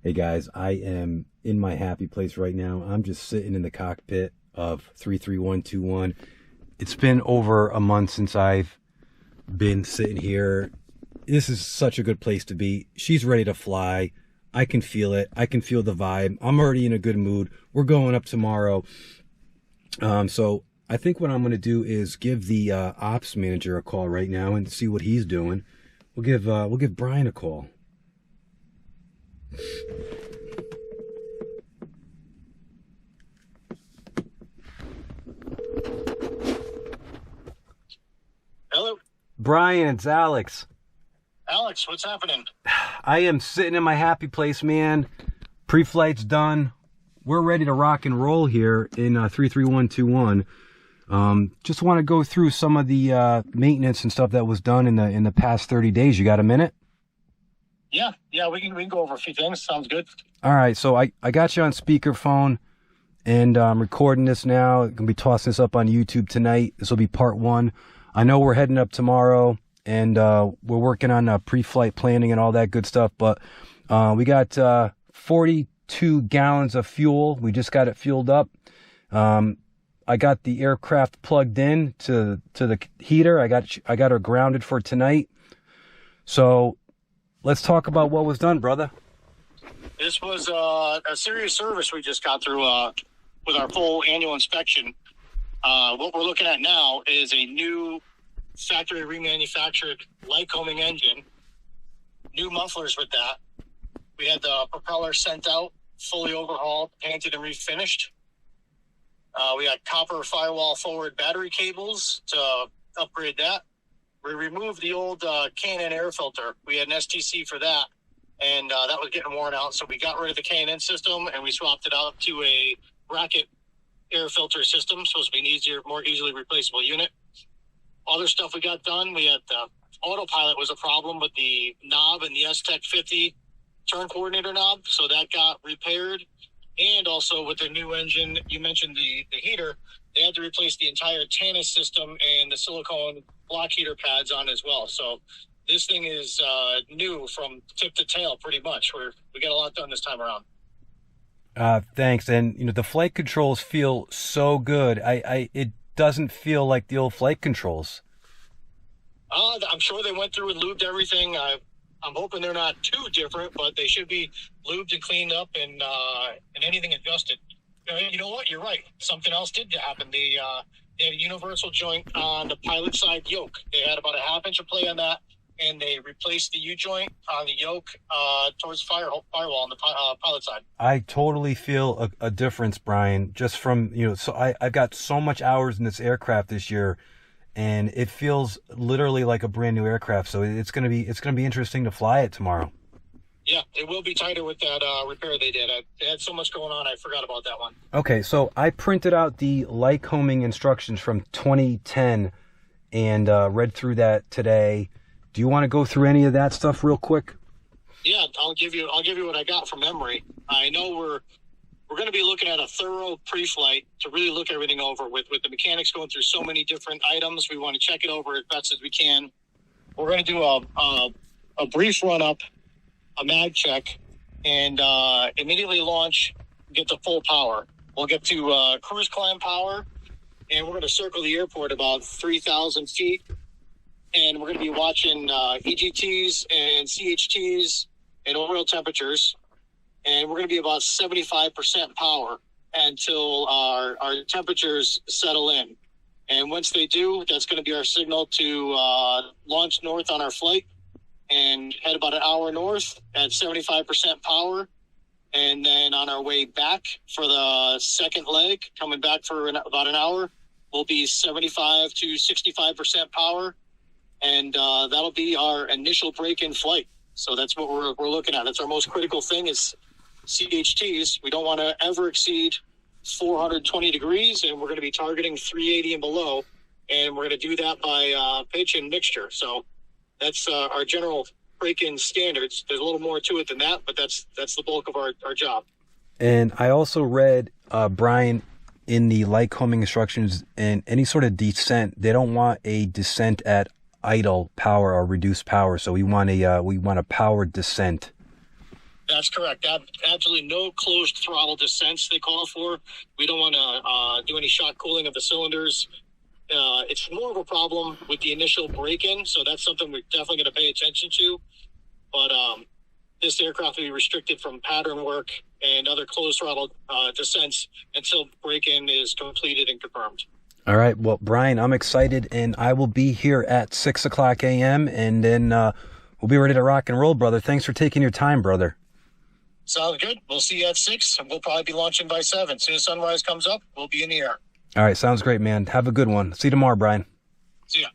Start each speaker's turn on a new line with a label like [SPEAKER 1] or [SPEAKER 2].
[SPEAKER 1] Hey guys, I am in my happy place right now. I'm just sitting in the cockpit of 33121. It's been over a month since I've been sitting here. This is such a good place to be. She's ready to fly. I can feel it. I can feel the vibe. I'm already in a good mood. We're going up tomorrow. So I think what I'm going to do is give the ops manager a call right now and see what he's doing. We'll give Brian a call.
[SPEAKER 2] Hello,
[SPEAKER 1] Brian, it's Alex.
[SPEAKER 2] Alex. What's happening?
[SPEAKER 1] I am sitting in my happy place, man. Pre-flight's done. We're ready to rock and roll here in 33121. Just want to go through some of the maintenance and stuff that was done in the past 30 days. You got a minute?
[SPEAKER 2] Yeah, we can go over a few things. Sounds good.
[SPEAKER 1] All right, so I got you on speakerphone, and I'm recording this now. I'm gonna be tossing this up on YouTube tonight. This will be part one. I know we're heading up tomorrow, and we're working on pre-flight planning and all that good stuff. But we got 42 gallons of fuel. We just got it fueled up. I got the aircraft plugged in to the heater. I got her grounded for tonight. So let's talk about what was done, brother.
[SPEAKER 2] This was a serious service we just got through with our full annual inspection. What we're looking at now is a new factory remanufactured Lycoming engine, new mufflers with that. We had the propeller sent out, fully overhauled, painted, and refinished. We had copper firewall forward battery cables to upgrade that. We removed the old K&N air filter. We had an STC for that, and that was getting worn out. So we got rid of the K&N system, and we swapped it out to a bracket air filter system, supposed to be an easier, more easily replaceable unit. Other stuff we got done, we had the autopilot was a problem with the knob and the S-Tech 50 turn coordinator knob, so that got repaired. And also with the new engine, you mentioned the heater, they had to replace the entire Tannis system and the silicone block heater pads on as well. So this thing is new from tip to tail pretty much. We got a lot done this time around.
[SPEAKER 1] Thanks. And the flight controls feel so good. It doesn't feel like the old flight controls.
[SPEAKER 2] I'm sure they went through and lubed everything. I'm hoping they're not too different, but they should be lubed and cleaned up and anything adjusted. You know what? You're right. Something else did happen. They had a universal joint on the pilot side yoke. They had about a half-inch of play on that, and they replaced the U-joint on the yoke towards the firewall on the pilot side.
[SPEAKER 1] I totally feel a difference, Brian, just from, so I've got so much hours in this aircraft this year, and it feels literally like a brand new aircraft. So it's gonna be interesting to fly it tomorrow.
[SPEAKER 2] Yeah, it will be tighter with that repair they did. They had so much going on, I forgot about that one.
[SPEAKER 1] Okay, so I printed out the Lycoming instructions from 2010 and read through that today. Do you want to go through any of that stuff real quick?
[SPEAKER 2] Yeah, I'll give you what I got from memory. I know we're going to be looking at a thorough pre-flight to really look everything over with the mechanics going through so many different items. We want to check it over as best as we can. We're going to do a brief run-up, a mag check, and immediately launch, get to full power. We'll get to cruise climb power, and we're going to circle the airport about 3,000 feet, and we're going to be watching EGTs and CHTs and oil temperatures, and we're going to be about 75% power until our temperatures settle in. And once they do, that's going to be our signal to launch north on our flight and head about an hour north at 75% power. And then on our way back for the second leg, coming back for about an hour, we'll be 75 to 65% power. And that'll be our initial break-in flight. So that's what we're looking at. That's our most critical thing is CHTs. We don't want to ever exceed 420 degrees, and we're going to be targeting 380 and below. And we're going to do that by pitch and mixture. So that's our general break-in standards. There's a little more to it than that, but that's the bulk of our job.
[SPEAKER 1] And I also read, Brian, in the Lycoming instructions, and any sort of descent, they don't want a descent at idle power or reduced power. So we want a powered descent.
[SPEAKER 2] That's correct. Absolutely no closed throttle descents they call for. We don't want to do any shock cooling of the cylinders. It's more of a problem with the initial break-in, so that's something we're definitely going to pay attention to. But this aircraft will be restricted from pattern work and other closed throttle descents until break-in is completed and confirmed.
[SPEAKER 1] All right. Well, Brian, I'm excited, and I will be here at 6 o'clock a.m., and then we'll be ready to rock and roll, brother. Thanks for taking your time, brother.
[SPEAKER 2] Sounds good. We'll see you at 6, and we'll probably be launching by 7. As soon as sunrise comes up, we'll be in the air.
[SPEAKER 1] All right. Sounds great, man. Have a good one. See you tomorrow, Brian.
[SPEAKER 2] See ya.